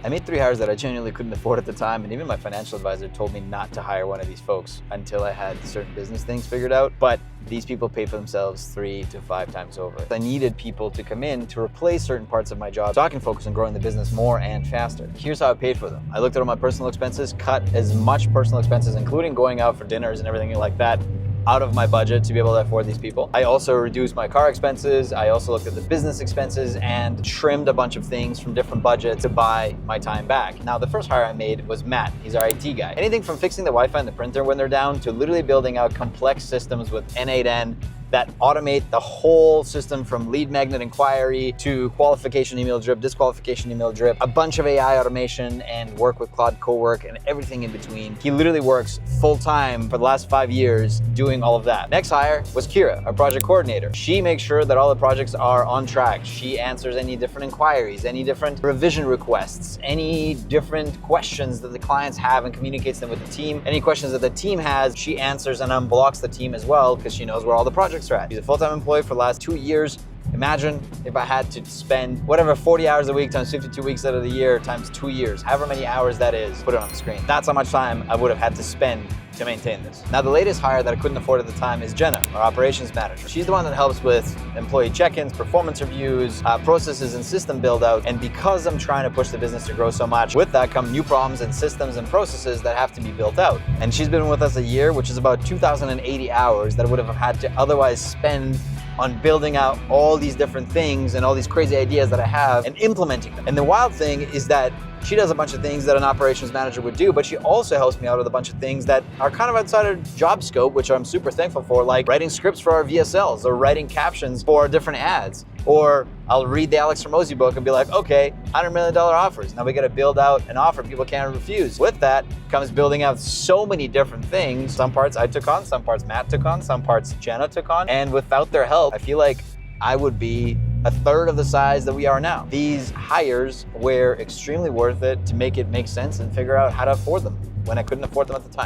I made 3 hires that I genuinely couldn't afford at the time, and even my financial advisor told me not to hire one of these folks until I had certain business things figured out. But these people pay for themselves 3 to 5 times over. I needed people to come in to replace certain parts of my job so I can focus on growing the business more and faster. Here's how I paid for them. I looked at all my personal expenses, cut as much personal expenses, including going out for dinners and everything like that, out of my budget to be able to afford these people. I also reduced my car expenses. I also looked at the business expenses and trimmed a bunch of things from different budgets to buy my time back. Now, the first hire I made was Matt. He's our IT guy. Anything from fixing the Wi-Fi and the printer when they're down to literally building out complex systems with N8N that automate the whole system from lead magnet inquiry to qualification email drip, disqualification email drip, a bunch of AI automation and work with Claude Cowork and everything in between. He literally works full-time for the last 5 years doing all of that. Next hire was Kira, our project coordinator. She makes sure that all the projects are on track. She answers any different inquiries, any different revision requests, any different questions that the clients have and communicates them with the team. Any questions that the team has, she answers and unblocks the team as well because she knows where all the projects are at. She's a full-time employee for the last 2 years. Imagine if I had to spend whatever 40 hours a week times 52 weeks out of the year times 2 years, however many hours that is, put it on the screen. That's how much time I would have had to spend to maintain this. Now, the latest hire that I couldn't afford at the time is Jenna, our operations manager. She's the one that helps with employee check-ins, performance reviews, processes and system build-out. And because I'm trying to push the business to grow so much, with that come new problems and systems and processes that have to be built out. And she's been with us a year, which is about 2,080 hours that I would have had to otherwise spend on building out all these different things and all these crazy ideas that I have and implementing them. And the wild thing is that she does a bunch of things that an operations manager would do, but she also helps me out with a bunch of things that are kind of outside her job scope, which I'm super thankful for, like writing scripts for our VSLs or writing captions for different ads. Or I'll read the Alex Hormozi book and be like, okay, $100 million offers. Now we got to build out an offer people can't refuse. With that comes building out so many different things. Some parts I took on, some parts Matt took on, some parts Jenna took on. And without their help, I feel like I would be a third of the size that we are now. These hires were extremely worth it to make it make sense and figure out how to afford them when I couldn't afford them at the time.